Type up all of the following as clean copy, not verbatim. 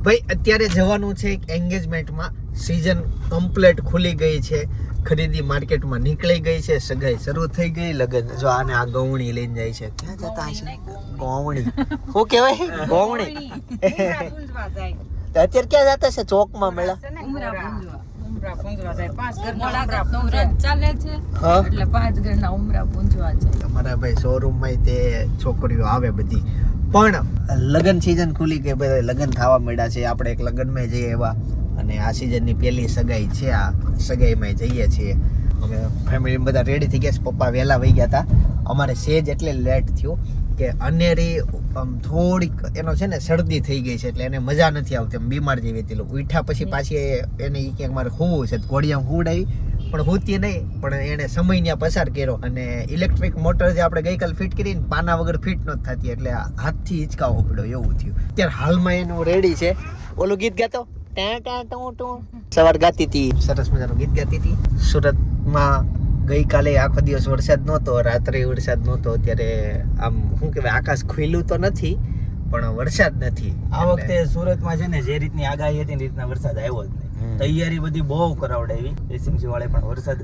ભાઈ અત્યારે જવાનું છે એક એન્ગેજમેન્ટમાં. સીઝન કમ્પ્લીટ ખુલી ગઈ છે, ખરીદી માર્કેટમાં નીકળી ગઈ છે, સગાઈ શરૂ થઈ ગઈ, લગન જો આને આ ગૌણી લઈને જાય છે. ક્યાં જતા હશે? ગૌણી શું કહેવાય? ગૌણી. અત્યારે ક્યાં જતા છે? ચોકમાં મેળા અમારા ભાઈ શોરૂમ માં તે છોકરીઓ આવે બધી, પણ લગન સીઝન ખુલી ગઈ, બધા લગન થવા મળ્યા છે. આપણે એક લગન માં જઈએ એવા, અને આ સીઝન ની પહેલી સગાઈ છે. આ સગાઈ માં જઈએ છીએ અમે ફેમિલી બધા રેડી થઈ ગયા છે. પપ્પા વહેલા વહી ગયા હતા. અમારે સેજ એટલે લેટ થયું કે અનેરી થોડીક એનો છે ને શરદી થઈ ગઈ છે, એટલે એને મજા નથી આવતી, એમ બીમાર જેવી હતી. ઉઠ્યા પછી પાછી એને એ ક્યાંક મારે હોવું છે, ઘોડિયામાં હુડાવી પણ હોતી નહીં, પણ એને સમય ત્યાં પસાર કર્યો. અને ઇલેક્ટ્રિક મોટર જે આપણે ગઈકાલ ફિટ કરીને પાના વગર ફિટ નથી થતી, એટલે હાથથી હિંચકાવો પડ્યો એવું થયું. અત્યારે હાલમાં એનું રેડી છે. ઓલું ગીત ગાતો સવાર ગાતી હતી, સરસ મજાનું ગીત ગાતી હતી. સુરતમાં ગઈકાલે આખો દિવસ વરસાદ નહોતો, રાત્રે વરસાદ નહોતો. અત્યારે આમ શું કહેવાય, આકાશ ખુલ્લું તો નથી પણ વરસાદ નથી. આ વખતે સુરતમાં છે ને જે રીતની આગાહી હતી એ રીતના વરસાદ આવ્યો જ નહીં. તૈયારી બધી બહુ કરાવડાવી એસએમસી વાળે, પણ વરસાદ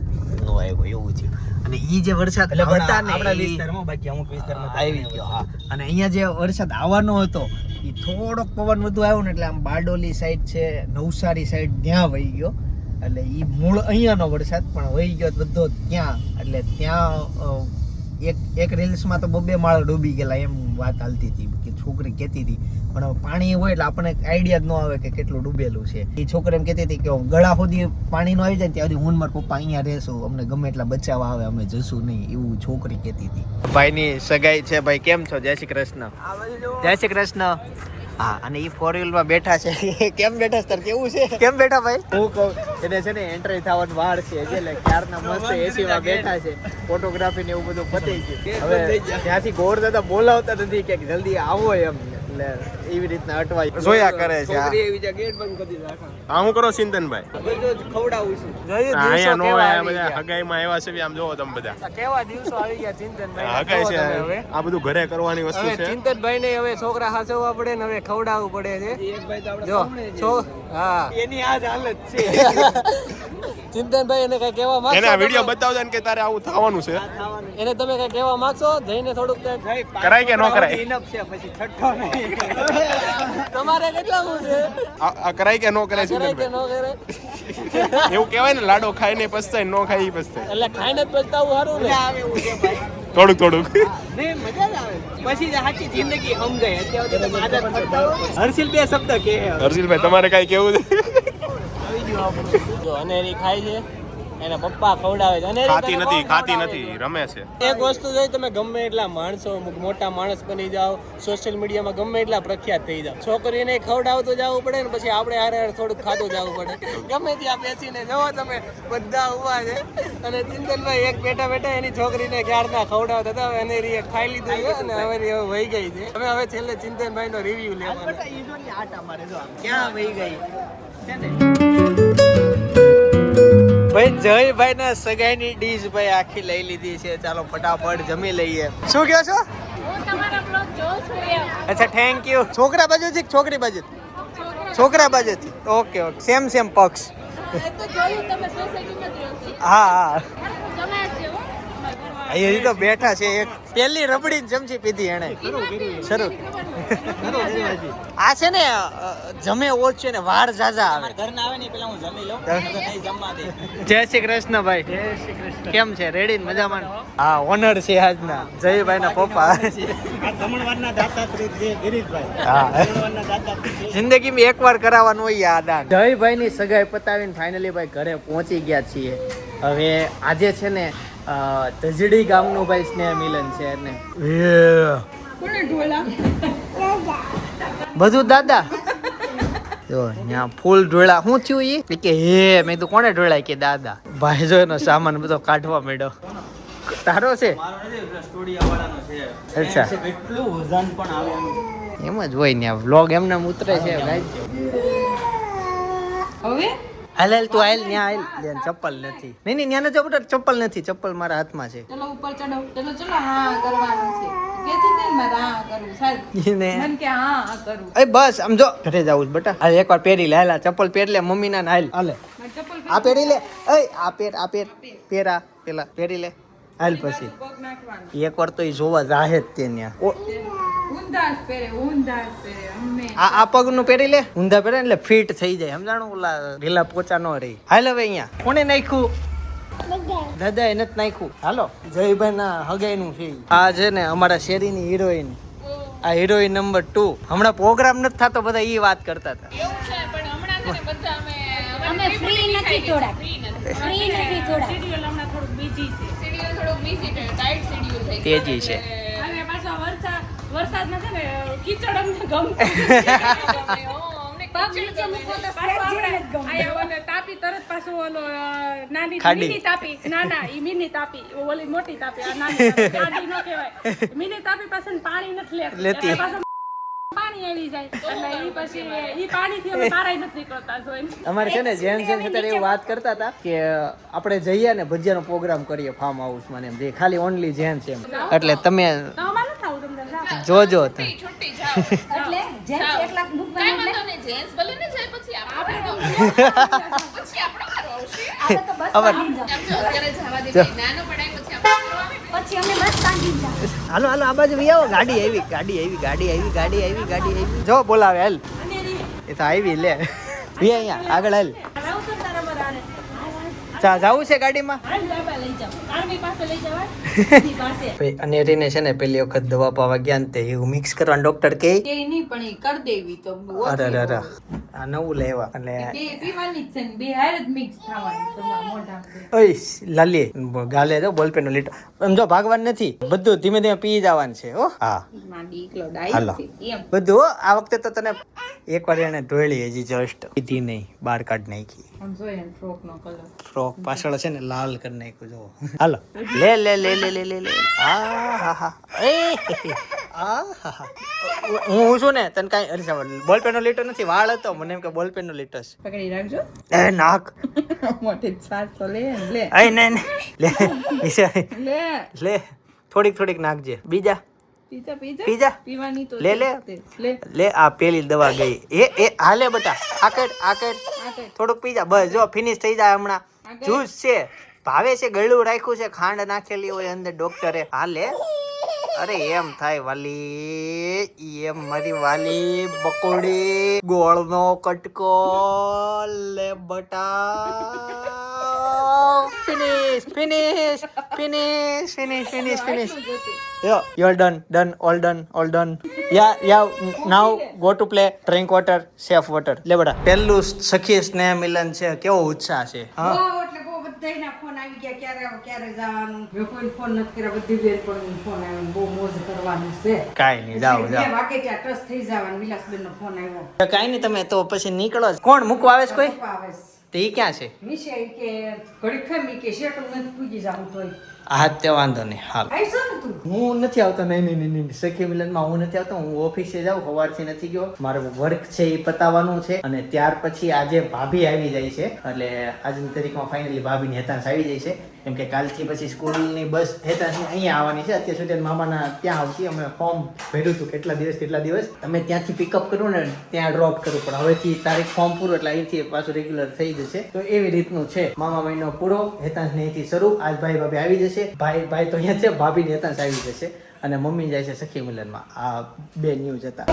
નો આવ્યો એવું થયું. અને ઈ જે વરસાદ હતા ને આપણા વિસ્તારમાં, બાકી અમુક વિસ્તારમાં આવી ગયો. હા, અને અહીંયા જે વરસાદ આવવાનો હતો એ થોડોક પવન વધુ આવ્યો ને, એટલે આમ બારડોલી સાઈડ છે, નવસારી સાઈડ ત્યાં વહી ગયો. એટલે એ મૂળ અહીંયાનો વરસાદ પણ વહી ગયો બધો ત્યાં. એટલે ત્યાં એક રીલ્સમાં તો 2 માળ ડૂબી ગયેલા એમ વાત હાલતી હતી કે છોકરી કહેતી હતી. પણ પાણી હોય એટલે આપણને આઈડિયા જ ન આવે કે કેટલું ડૂબેલું છે. એ છોકરી એમ કહેતી હતી કે ગળા સુધી પાણી નો આવી જાય ત્યાં સુધી હું મારા પપ્પા અહીંયા રહેશું, અમને ગમે એટલા બચાવવા આવે અમે જશું નહીં, એવું છોકરી કહેતી હતી. ભાઈની સગાઈ છે. ભાઈ કેમ છો? જય શ્રી કૃષ્ણ. જય શ્રી કૃષ્ણ. હા, અને ઈ 4 વ્હીલ માં બેઠા છે. કેમ બેઠા સર? કેવું છે? કેમ બેઠા ભાઈ? હું કહું એને છે ને એન્ટ્રી થવાનું વાર છે, એટલે ક્યારના મસ્ત એસી માં બેઠા છે. ફોટોગ્રાફી ને એવું બધું પતી ગયું. હવે ત્યાંથી ગોર દાદા બોલાવતા નથી કે જલ્દી આવો એમ, એટલે એવી રીતના અટવાય જોયા કરે છે. છોકરી એવી છે ગેટ બંધ કરી દીધા. હા, હું કરો ચિંતનભાઈ? બધું ખવડાવું છું. અહીંયા નો આયા બધા હગાઈમાં આવ્યા છે, આમ જોવો તમે બધા કેવા દિવસો આવી ગયા ચિંતનભાઈ. હગાઈ છે, આ બધું ઘરે કરવાની વસ્તુ છે. ચિંતનભાઈ ને હવે છોકરા હાચવવા પડે ને હવે ખવડાવવું પડે છે. જો હા, એની આ જ હાલત છે. ચિંતનભાઈ એને કઈ કહેવા માંગો? એને આ વિડિયો બતાવજો ને કે તારે આવું થવાનું છે. એને તમે કઈ કહેવા માંગશો? જઈને થોડુંક કરાય કે ન કરાય? ઇનફ છે, પછી છઠ્ઠો નહીં. તમારે કેટલા હું છે? આ કરાય કે ન કરાય? કરાય કે ન કરાય? એવું કહેવાય ને, લાડો ખાઈને પસ્તાય, ન ખાઈ પસ્તાય. એટલે ખાઈને જ પસ્તાવું સારું ને. આવે એવું છે ભાઈ. થોડુંક નહીં, મજા જ આવે. પછી સાચી જિંદગી સમજાય. અત્યારે તમે આદત કરતા હો. હર્ષિલ બે શબ્દ કે હર્ષિલભાઈ તમારે કઈ કેવું છે? જો અનેરી ખાય છે, એના પપ્પા ખવડાવે છે. ખાતી નથી, રમે છે. એક વસ્તુ જોઈ, તમે ગમે એટલા માણસો, મોટા માણસ બની જાઓ, સોશિયલ મીડિયામાં ગમે એટલા પ્રખ્યાત થઈ જાવ, છોકરીને ખવડાવતું જવું પડે ને પછી આપણે હારે થોડુંક ખાતું જવું પડે. ગમે ત્યાં બેસીને જોવો તમે બધા ઉભા છે, અને ચિંતનભાઈ એક બેઠા એની છોકરીને ક્યારના ખવડાવતા હતા. હવે એને ખાઈ લીધું છે અને હવે વહી ગઈ છે. હવે છેલ્લે ચિંતનભાઈ નો રિવ્યુ લેવાનો. ક્યાં વહી ગઈ છે ને ભાઈ? જયભાઈ ના સગાઈની ડીશ ભાઈ આખી લઈ લીધી છે. ચાલો ફટાફટ જમી લઈએ. શું કહો છો? અચ્છા, થેન્ક યુ. છોકરા બાજુથી છોકરી બાજુ? છોકરા બાજુથી. ઓકે ઓકે, સેમ પક્ષ. હા અહીં તો બેઠા છે. એક પેલી રબડી ચમચી પીધી એને. શરૂ. આ છે ને જમે ઓછ છે ને વાર ઝાઝા આવે. ઘરના આવે ને પેલા હું જમી લઉં, નહીં જમવા દે. જય શ્રી કૃષ્ણ ભાઈ. જય શ્રી કૃષ્ણ. કેમ છે? રેડી મજામાં? હા, ઓનર છે આજના જયભાઈ ના પપ્પા. જમણવારના દાતાત્રી ગિરીશભાઈ. હા, જિંદગીમાં એકવાર કરાવવાનું હોય આ દાન. જયભાઈ ની સગાઈ પતાવીને ફાઇનલી ભાઈ ઘરે પહોંચી ગયા છીએ. હવે આજે છે ને તજડી ગામનું ભાઈ સ્નેહ મિલન છે ને બધું દાદા જો ત્યાં ફૂલ ઢોળા. શું થયું ઈ કે હે મેં તો કોને ઢોળાય કે દાદા. ભાઈ જો એનો સામાન બધો કાઢવા માંડ્યો. તારો છે? અચ્છા, એટલું વજન પણ આવે એમ જ હોય ને વ્લોગ એમને ઉતરે છે. હવે હાલ તું હાલ ત્યાં હાલ. ચપ્પલ નથી. નહીં ત્યાં નથી ચપ્પલ નથી. ચપ્પલ મારા હાથમાં છે. ચલો ઉપર ચડો. ચલો હા કરવાનું છે. કેતી ને મારે આ કરવું સાહેબ ને મન કે હા કરું એ બસ આમ જો ઘરે જવું જ બેટા આ એકવાર પહેરી લે હાલા ચપ્પલ પહેર લે મમ્મી ના હાલ હાલે મારે ચપ્પલ આ પહેરી લે એ આ પહેરા પેલા પહેરી લે હાલ પછી પગ નાખવાનું એકવાર તો એ જોવા જાહે જ તે ન્યા ઊંધાસ પહેરે અમે આ પગનું પહેરી લે ઊંધા પહેરે એટલે ફિટ થઈ જાય સમજાણું ઓલા ઢીલા પોચા ન રહી હાલ હવે અહીંયા કોને નાખ્યું દાદા એને જ નાખ્યું હાલો જયભાઈ ના હગાઈ નું છે આ છે ને અમારા શેરીની હિરોઈન આ હિરોઈન નંબર 2 હમણાં પ્રોગ્રામ નથી થતો બધા ઈ વાત કરતા હતા એવું છે પણ હમણાં છે ને બધા અમે ફ્રી નથી થોડા ફ્રી નથી થોડા શેડ્યુલ હમણાં થોડુંક બીજી છે શેડ્યુલ થોડુંક બીજી છે ટાઈટ શેડ્યુલ થઈ તેજી છે અને પાછો વરસાદમાં છે ને કીચડ અમને ગમતું પગ નીચે મૂકો તો સ્વેટ જેવું જ ગમે. તાપી તરત પાછું ઓલો નાની ખાડી. મિની તાપી ના ઈ મિની તાપી ઓલી મોટી તાપી આ નાની તાપી. ખાડી નો કહેવાય મિની તાપી પાસે પાણી નથી લેતી. એટલે પાછું પાણી આવી જાય એટલે ઈ પછી ઈ પાણીથી અમે બહાર નથી નીકળતા જોઈને અમારે છે ને જેન્ટ્સ અત્યારે એવું વાત કરતા હતા કે આપણે જઈએ ને ભજીયાનો પ્રોગ્રામ કરીએ ફાર્મ હાઉસમાં ને એમ જે ખાલી ઓનલી જેન્ટ્સ એમ એટલે તમે તો અમારે નથી આવું તમને જાઓ. જોજો છૂટી જાઓ એટલે જેન્ટ્સ એકલા મૂકવાનું એટલે જેન્ટ્સ ભલે ને જાય પછી આપણે પછી આપણો કરો આવશે આપણે તો બસ હવે- કાઢીને જાઓ. અત્યારે જવા દે નાનો પડાય પછી આપણે પછી અમે બસ કાઢીને જાઓ. હાલો હાલો આ બાજુ વી આવો ગાડી આવી જો બોલાવે હાલ એ તો આવી લે વી અહીંયા આગળ હાલ રાવ તો તારા મરાને જાવું છે ગાડીમાં હાલ બાબા લઈ જાઓ આર્મી પાસે લઈ જવાય ઈ પાસે અને રીને છે ને પેલી વખત દવા પાવા ગયા ને તે એવું મિક્સ કરવાનું ડોક્ટર કે કે નહીં પણ ઈ કરી દેવી તો અરે આ નવું લેવા એટલે બે પીવાની જ છે ને બે હાર જ મિક્સ થવાનું તમારા મોઢા ઓય લાલી ગાલે જો બોલપેન નો લીટર એમ જો ભાગવાનું નથી બધું ધીમે ધીમે પી જવાનું છે હો હા માં દીકલો હાલો. ડાઈ છે એમ બધું હો. આ વખતે તો તને એકવાર એને ધોળી હજી જસ્ટ પીધી નહીં બહાર કાઢ નાખી આમ જોઈએ ને ફ્રોક નો કલર ફ્રોક પાછળ છે ને લાલ કરી નાખ્યું જો હાલો લે લે લે લે લે લે લે આ હા હા એ આ હા હા હું છું ને તને કાંઈ અરે બોલપેન નો લીટર નથી વાળ હતો મને એમ કે બોલપેન નો લીટર છે પકડી રાખજો એ નાક મોટી શ્વાસ તો લે લે એ નહીં લે લે લે થોડીક નાખજે બીજા પીજા પીજા પીજા પીવાની તો લે લે લે લે આ પેલી દવા ગઈ એ હાલે બટા આકેટ થોડુંક પીજા બસ જો ફિનિશ થઈ જાય હમણાં જ્યુસ છે ભાવે છે ગળ્યું રાખ્યું છે ખાંડ નાખેલી હોય અંદર ડોક્ટરે હાલે અરે એમ થાય વાલી એમ મારી વાલી બકોડી ગોળનો કટકો લે બટા finish Yo, you're done, all done. Yeah, now go to play, drink water, safe water. લે બડા પહેલું સખી સ્નેહ મિલન છે કેવો ઉત્સાહ છે હા એટલે બહુ બધાયના ફોન આવી ગયા ક્યારે આવો ક્યારે જવાનું મેં કોઈ ફોન નથી કર્યા બધી બેન પણ ફોન આવ્યો બહુ મોજ કરવાનું છે કાઈ નહીં જાઓ બે વાગે ત્યાં ટચ થઈ જવાનું વિલાસબેન નો ફોન આવ્યો કાઈ નહીં તમે તો પછી નીકળો જ. કોણ મૂકવા આવે છે કોઈ પપ્પા આવે છે. તો ઈ ક્યાં છે વિષય કે ઘડી ખમી કે શેટું નથી પૂજી જાવું તોય હા તે વાંધો નહીં હાલ આવીશો ને તું હું નથી આવતો નહીં સખી મિલનમાં હું નથી આવતો હું ઓફિસે જાઉં સવારથી નથી ગયો મારું વર્ક છે એ પતાવવાનું છે અને ત્યાર પછી આજે ભાભી આવી જાય છે એટલે આજની તારીખમાં ફાઇનલી ભાભીની હેતાંશ આવી જાય છે કેમ કે કાલથી પછી સ્કૂલની બસ હેતાંશની અહીંયા આવવાની છે અત્યાર સુધી મામાના ત્યાં આવતી અમે ફોર્મ ભર્યું હતું કેટલા દિવસ તમે ત્યાંથી પિકઅપ કરું ને ત્યાં ડ્રોપ કરું પણ હવેથી તારીખ ફોર્મ પૂરું એટલે અહીંથી પાછું રેગ્યુલર થઈ જશે તો એવી રીતનું છે મામા મહિનો પૂરો હેતાંશને અહીંથી શરૂ આજ ભાઈ ભાભી આવી જશે ભાઈ તો અહીંયા છે ભાભીની હેતાંશ આવી જશે અને મમ્મી જાય છે સખી મિલનમાં આ બે ન્યૂઝ હતા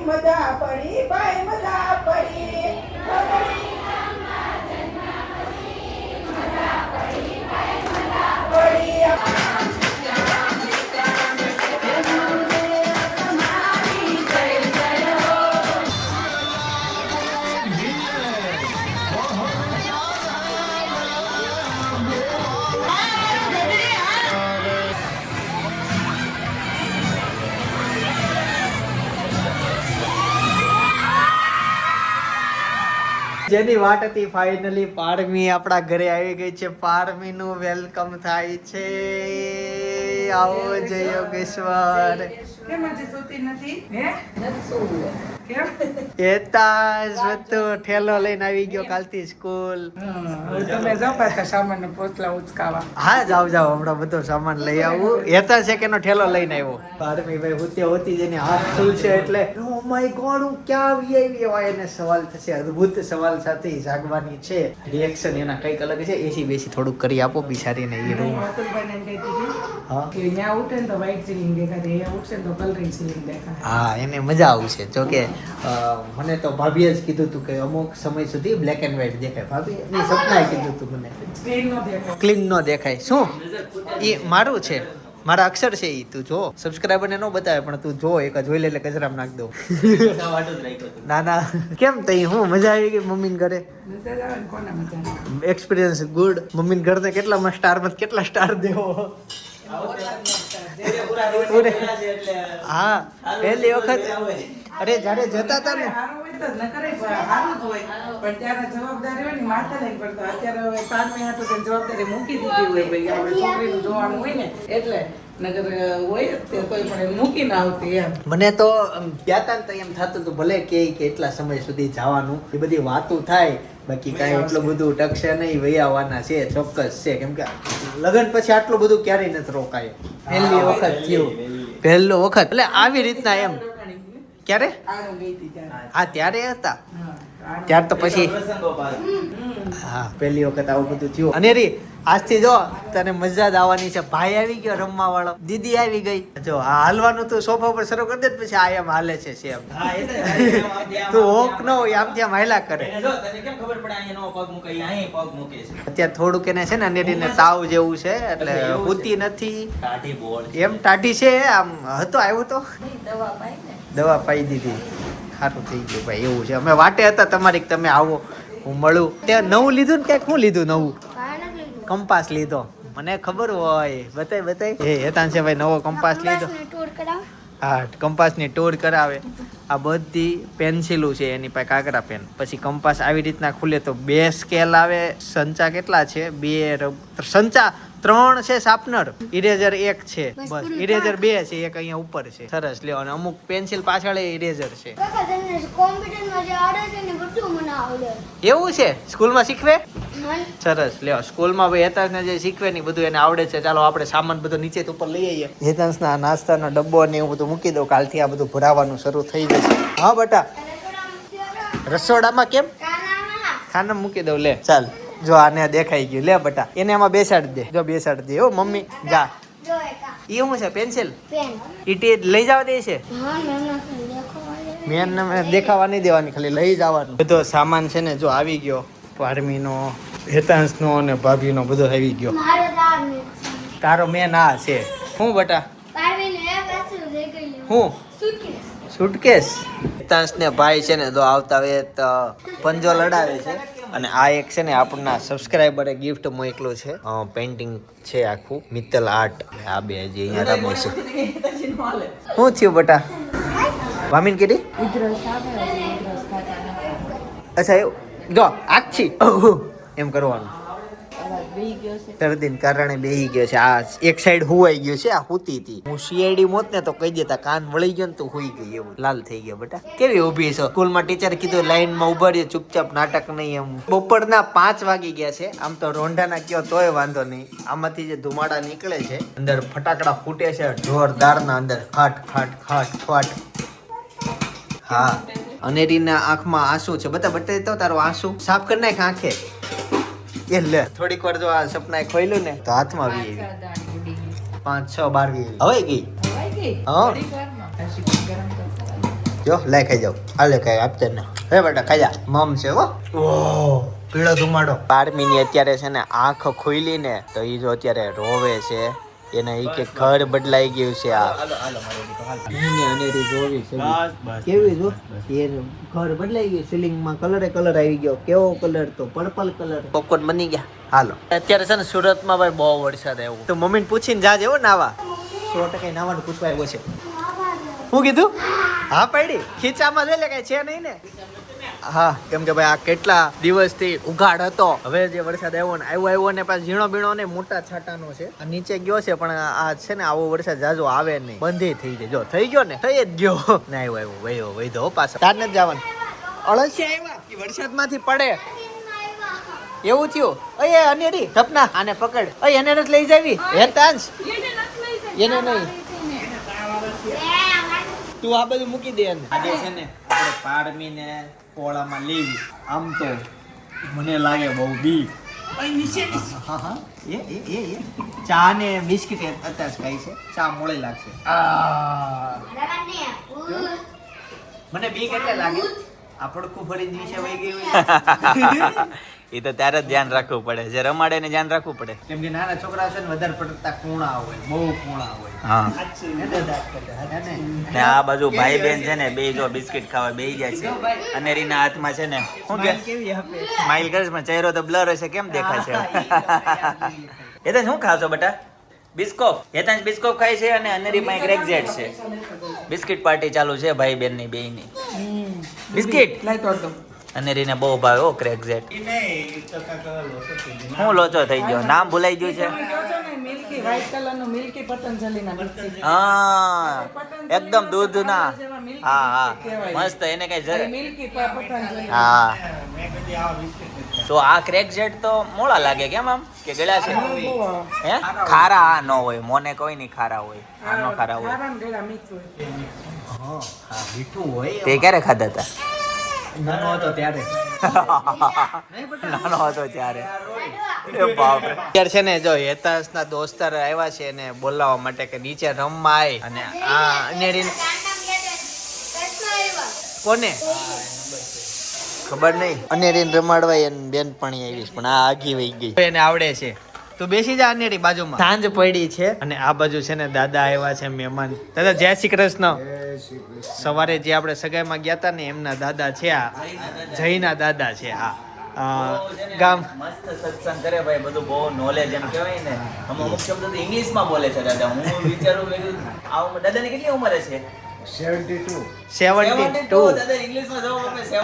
મજા પડી ભાઈ મજા પડી જેની વાટ હતી ફાઇનલી પારમી આપણા ઘરે આવી ગઈ છે પારમી નું વેલકમ થાય છે આવો જય યોગેશ્વર. કેમ આજે સૂતી નથી હે કેમ હેતાંશ બધો ઠેલો લઈને આવી ગયો કાલથી સ્કૂલ. તમે જાઓ પાછા સામાન પોતલા ઉચકાવા. હા જાવ હમણાં બધો સામાન લઈ આવું. હેતાંશ એક એનો ઠેલો લઈને આવ્યો. ભારમીભાઈ હોતી જેને હાથ ખુલશે એટલે ઓ માય ગોડ હું ક્યાં આવી હોય એને સવાલ થશે. અદ્ભુત સવાલ સાથે જાગવાની છે. રિએક્શન એના કંઈક અલગ છે. એસી બેસી થોડુંક કરી આપો બિચારીને એ રૂમ. અતુલભાઈને એમ કહેતી હતી હા કે અહીંયા ઉઠે ને તો વ્હાઈટ સીલિંગ દેખાય, અહીંયા ઉઠશે ને તો કલરિંગ સીલિંગ દેખાય. હા એને મજા આવશે. જો કે મને તો ભાભીએ જ કીધું હતું કે અમુક સમય સુધી બ્લેક એન્ડ વ્હાઈટ દેખાય. ભાભી એની સપનાએ કીધું હતું મને સ્ક્રીન નો દેખાય. ક્લીન ન દેખાય. શું એ મારું છે, મારા અક્ષર છે એ. તું જો સબસ્ક્રાઈબર ને ન બતાવે પણ તું જો એક જોઈ લે એટલે કચરામાં નાખ દઉં. ના કેમ તઈ હું મજા આવી ગઈ મમ્મીને ઘરે? મજા જ આવે ને, કોને મજા ના આવે? Experience good. મમ્મીને ઘરને કેટલામાં સ્ટારમાં કેટલા સ્ટાર દેવો? હા પહેલી વખત અરે જ્યારે જતા હતા ને સારું હોય તો ન કરે પણ સારું જ હોય, પણ ત્યારે જવાબદારી હોય ને માથે લઈને પડતો. અત્યારે હવે તારને હાથું તેને જવાબદારી મૂકી દીધી હોય ભાઈ આપણે છોકરીનું જોવાનું હોય ને એટલે નગર હોય જ તે કોઈ પણ મૂકીને આવતી એમ. મને તો ગયા તા ને તો એમ થતું હતું ભલે કે એટલા સમય સુધી જવાનું એ બધી વાતો થાય બાકી કાંઈ એટલું બધું ટકશે નહીં. વૈયાવાના છે ચોક્કસ છે કેમ કે લગ્ન પછી આટલું બધું ક્યારેય નથી રોકાય. પહેલી વખત થયું, પહેલો વખત એટલે આવી રીતના એમ. ક્યારે? આણું ગઈ હતી ત્યારે. હા ત્યારે હતા. આણું. ત્યાર તો પછી હા પહેલી વખત આવું બધું થયું. અને રી આજથી જો તને મજા જ આવવાની છે. ભાઈ આવી ગયો રમવા વાળો, દીદી આવી ગઈ. જો આ હાલવાનું તું સોફા પર શરૂ કરી દે પછી આ એમ હાલે છે સેમ. તું હોક ન હોય આમથી આમ હાલ્યા કરે. અત્યારે થોડુંક એને છે ને અનેરીને તાવ જેવું છે એટલે પૂતી નથી. એમ ટાઢી છે આમ હતો આવ્યો તો દવા પાઈ દીધી સારું થઈ ગયું ભાઈ. એવું છે અમે વાટે હતા તમારી તમે આવો હું મળું. તે નવું લીધું ને ક્યાંક શું લીધું નવું? કંપાસ લીધો. મને ખબર હોય બતાય એ હેતાન છે ભાઈ નવો કંપાસ લીધો. હા કંપાસની ટૂર કરાવે. આ બધી પેન્સિલો છે એની પાસે કાગરા પેન. પછી કંપાસ આવી રીતના ખુલે તો 2 સ્કેલ આવે. સંચા કેટલા છે? 2 સંચા 3 છે. શાર્પનર ઇરેઝર 1 છે બસ. ઇરેઝર 2 છે, એક અહીંયા ઉપર છે. સરસ લ્યો. અને અમુક પેન્સિલ પાછળ ઇરેઝર છે. એવું છે સ્કૂલમાં શીખવે? સરસ લ્યો. સ્કૂલમાં ભાઈ હેતાંશને જે શીખવે ને બધું એને આવડે છે. ચાલો આપણે સામાન બધો નીચે ઉપર લઈ આવીએ. હેતાંશના નાસ્તાનો ડબ્બો ને એવું બધું મૂકી દો. કાલથી આ બધું ભરાવાનું શરૂ થઈ જશે. હા બટા રસોડામાં કેમ? ખાના મૂકી દઉં. લે ચાલ જો આને દેખાઈ ગયું. લે બટા એને આમાં બેસાડી દે. જો બેસાડી દે. હો મમ્મી જા. એ શું છે? પેન્સિલ ઈટી લઈ જવા દે છે? મેન દેખાવા નહીં દેવાની, ખાલી લઈ જવાનું. બધો સામાન છે ને જો આવી ગયો. પારમીનો, હેતાંશનો અને ભાભીનો બધો આવી ગયો. તારો મેન આ છે. શું બટા? હું સુટકેસ. હેતાંશને ભાઈ છે ને જો આવતા વેત પંજો લડાવે છે. અને આ એક છે ને આપણના સબસ્ક્રાઇબરે ગિફ્ટ મોકલું છે. પેઇન્ટિંગ છે આખું મિત્તલ આર્ટ. આ બે હજી અહીંયા રમે છે. શું થયું બટા? વામીન કીધી અચ્છા એવું જો આછી એમ કરવાનું. શરદીને કારણે બેહી ગયો છે. આ એક સાઈડ હુવાઈ ગયો છે. આ હુતી હતી. હું સીઆઈડી મોત ને તો કહી દેતા કાન વળી ગયો ને તો હુઈ ગઈ. એવું લાલ થઈ ગયો. બેટા કેવી ઊભી છો? સ્કૂલમાં ટીચર કીધું લાઈનમાં ઉભા રહ્યો ચૂપચાપ નાટક નહીં. એમ બપોરના 5 વાગી ગયા છે. આમ તો રોંઢાના કયો તોય વાંધો નહીં. આમાંથી જે ધુમાડા નીકળે છે અંદર ફટાકડા ફૂટે છે જોરદારના. અંદર ખાટ ખાટ ખાટ ખાટ. હા અનેરીના આંખમાં આંસુ છે. બતાવી તો તારો આંસુ સાફ કરી નાખ આંખે. એ લે થોડીક વાર જો આ સપના ખોલ્યું ને તો હાથમાં આવી એવી 5 6 12 હવે ગઈ. હા જો લે ખાઈ જાવ. હાલે ખાઈ આપતે ને. હે બેટા ખાઈ જા. મમ છે હો. ઓહ પીળો ધુમાડો. 12મીની અત્યારે છે ને આંખ ખોઈલી ને તો એ જો અત્યારે રોવે છે. એને ઈ કે ઘર બદલાઈ ગયું છે. આ અનેરી જોવી છે કેવી જો એ ઘર બદલાઈ ગયું. સીલિંગમાં કલર આવી ગયો. કેવો કલર? તો પર્પલ કલર. પોપકોર્ન બની ગયા. હાલો અત્યારે છે ને સુરતમાં ભાઈ બહુ વરસાદ આવ્યો. તો મમ્મીને પૂછીને જાજે હો નાવા. 100% નાવાનું પૂછવા આવ્યો છે. શું કીધું? હા પડી ખીચામાં જોઈ લે કઈ છે નહીં ને. હા કેમ કે ભાઈ આ કેટલા દિવસથી ઉઘાડ હતો, હવે જે વરસાદ આવ્યો ને પાછો ઝીણો બીણો ને મોટા છાંટાનો છે. આ નીચે ગયો છે પણ આ છે ને આવો વરસાદ જાજો આવે નહીં, બંધી થઈ જાય. જો થઈ ગયો ને, થઈ જ ગયો ને આવ્યો વૈધો પાછો. તાર નથી જવાનું. અળસિયા આવ્યા કે વરસાદ માંથી પડે એવું થયું. અય અનેરી સપના આને પકડ. અય એને નથી લઈ જાવી હેતાંશ, એને નહીં. તું આ બધું મૂકી દે. આજે છે ને આપણે પારમી ને પોળામાં લેવી. આમ તો મને લાગે બહુ બીક. ચા ને બિસ્કિટ અત્યારે ખાઈ છે. ચા મોડે લાગશે. મને બીક એટલે લાગે આ પડખું ફરી દિવસે વહી ગયું. એ તો ત્યારે જ ધ્યાન રાખવું પડે, જે રમાડે ને ધ્યાન રાખવું પડે. કેમ કે નાના છોકરા છે ને વધારે પડતા કૂણા હોય, બહુ કૂણા હોય. હા ને આ બાજુ ભાઈ બહેન છે ને બે જો બિસ્કિટ ખાવા બેહી જાય છે અને રીના હાથમાં છે ને શું કે કેવી આપે સ્માઈલ કરે છે પણ ચહેરો તો બ્લર હશે, કેમ દેખાય છે? એ તો શું ખાશો બેટા? બિસ્કોફ. હેતાંશ બિસ્કોફ ખાય છે અને અનેરીમાં એક રેક્ઝેટ છે. બિસ્કિટ પાર્ટી ચાલુ છે ભાઈ બહેન ની બેયની. બિસ્કિટ લાઈ તોડ દો. અનેરીને બહુ ભાવે હો ક્રેકઝેટ. હું લોચો થઈ ગયો, નામ ભૂલાઈ ગયું છે. મિલ્કી વ્હાઈટ કલરનું મિલ્કી પતંજલિના બિસ્કિટ. હા એકદમ દૂધના. હા હા મસ્ત. એને કઈ જરે મિલ્કી પતંજલિ. હા તો આ ક્રેકઝેટ તો મોળા લાગે કેમ આમ કે ગળ્યા છે? હે ખારા આ ન હોય, મોને કોઈ નહીં ખારા હોય, આનો ખારા હોય. ખારા ને ગળા મિક્સ હોય. હા મીઠું હોય. તે ક્યારે ખાધા હતા? નાનો હતો ત્યારે. નાનો હતો ત્યારે. એ બાપ રે. અત્યારે છે ને જો હેતાંશના દોસ્તાર આવ્યા છે એને બોલાવવા માટે કે નીચે રમવા આય. અને આ અનેરીને કોને ખબર નહીં. અનેરીને રમાડવા એને બેનપણી આવીશ પણ આ આગી વહી ગઈ. એને આવડે છે. તું બેસી જા અનેરી બાજુમાં. સાંજ પડી છે અને આ બાજુ છે ને દાદા આવ્યા છે મહેમાન. દાદા જય શ્રી કૃષ્ણ. સવારે જે આપણે સગાઈમાં ગયા હતા ને એમના દાદા છે, આ જયના દાદા છે. હા ગામ મસ્ત સત્સંગ કરે ભાઈ, બધું બહુ નોલેજ એમ કહેવાય ને. અમુક શબ્દ તો ઇંગ્લિશમાં બોલે છે દાદા. હું વિચારું આ દાદાની કેટલી ઉંમર છે? 72. દાદા ઇંગ્લિશમાં જવાબ આપે 72.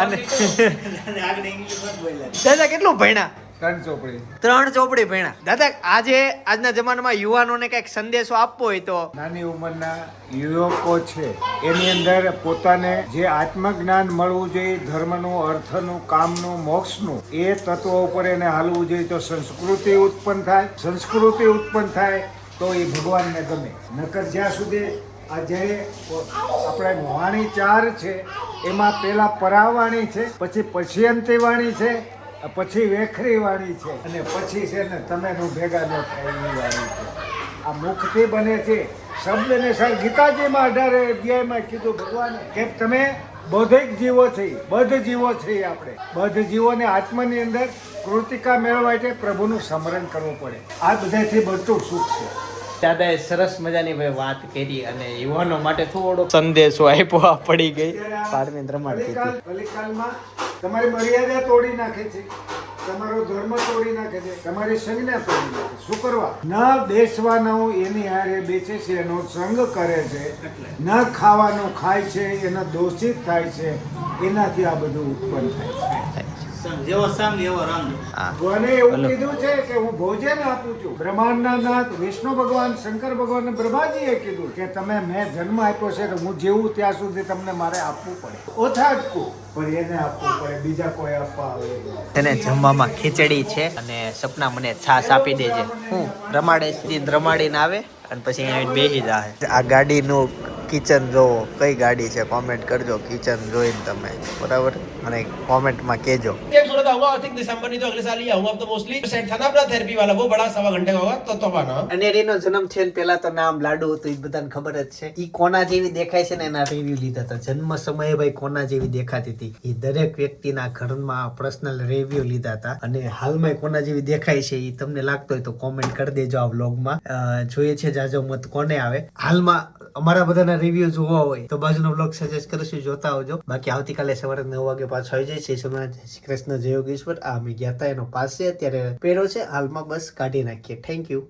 દાદા કેટલું ભણ્યા? 3 ચોપડી ભણ્યા. દાદા આજે આજના જમાનામાં યુવાનોને કઈક સંદેશો આપવો હોય તો? નાની ઉંમરના યુવકો છે એની અંદર પોતાને જે આત્મજ્ઞાન મળવું જોઈએ, ધર્મનું, અર્થનું, કામનું, મોક્ષનું, એ તત્વો ઉપર એને હાલવું જોઈએ તો સંસ્કૃતિ ઉત્પન્ન થાય. સંસ્કૃતિ ઉત્પન્ન થાય તો એ ભગવાનને ગમે. નકર જ્યાં સુધી આ જે આપણે વાણી 4 છે એમાં પેલા પરાવાણી છે, પછી પછીયંતી વાણી છે, પછી વેખરી વાણી છે અને પછી છે ને તમે નું ભેગા ન થાય એવી વાણી છે. આ મુખથી બને છે. શબ્દને સર ગીતાજીમાં 18 અધ્યાયમાં કીધું ભગવાને કે તમે બૌદ્ધિક જીવો છે, બદ્ધ જીવો છે. આપણે બદ્ધ જીવોને આત્માની અંદર કૃતિકા મેળવવા માટે પ્રભુનું સ્મરણ કરવું પડે. આ બધાથી બધું સુખ છે. દાદાએ સરસ મજાની ભાઈ વાત કરી અને યુવાનો માટે થોડો સંદેશો આપ્યો. પડી ગઈ પારમીન રમાડતી હતી. કલિકાલમાં તમારી મર્યાદા તોડી નાખે છે, તમારો ધર્મ તોડી નાખે છે, તમારી સંજ્ઞા તોડી નાખે. શું કરવા? ન બેસવાનું એની હારે બેસે છે, એનો સંગ કરે છે, ન ખાવાનું ખાય છે, એનો દોષિત થાય છે. એનાથી આ બધું ઉત્પન્ન થાય છે. જેવો સંગ એવો રંગ. ભગવાને એવું કીધું છે કે હું ભોજન આપું છું. બ્રહ્માંડના નાથ વિષ્ણુ ભગવાન, શંકર ભગવાન, બ્રહ્માજીએ કીધું કે તમે મેં જન્મ આપ્યો છે તો હું જીવું ત્યાં સુધી તમને મારે આપવું પડે. ઓછા અટકું પણ એને આપવું પડે, બીજા કોઈ આપવા આવે. તેને જમવામાં ખીચડી છે અને સપના મને છાશ આપી દેજે. હું રમાડીને આવે અને પછી અહીંયા બેસી જાય. આ ગાડીનું કિચન જોવો, કઈ ગાડી છે કોમેન્ટ કરજો. કિચન જોઈને તમે બરાબર મને કોમેન્ટમાં કહેજો. सूरत आऊंगा और थिंक दिसंबर नहीं तो अगले साल ही आऊंगा. अब तो मोस्टली सेट था ना अपना थेरेपी वाला, वो बड़ा 1.25 घंटे का होगा तो आना. અનેરીનો જન્મ છે ને પેલા તો નામ લાડુ હતું, એ બધાને ખબર જ છે. ઈ કોના જેવી દેખાય છે ને એના રિવ્યુ લીધા હતા. જન્મ સમયે ભાઈ કોના જેવી દેખાતી હતી એ દરેક વ્યક્તિના ઘરમાં પર્સનલ રિવ્યુ લીધા હતા. અને હાલમાં કોના જેવી દેખાય છે એ તમને લાગતો હોય તો કોમેન્ટ કરી દેજો આ વ્લોગમાં. જોઈએ છે જાજો મત કોને આવે. હાલમાં અમારા બધાના રિવ્યુ જોવા હોય તો બાજુનો વ્લોગ સજેસ્ટ કરીશું, જોતા આવજો. બાકી આવતીકાલે સવારે 9 વાગે પાછો આવી જાય છે. જય શ્રી કૃષ્ણ, જય યોગેશ્વર. આ અમે ગયા હતા એનો પાસ છે, અત્યારે પહેરો છે. હાલમાં બસ કાઢી નાખીએ. Thank you.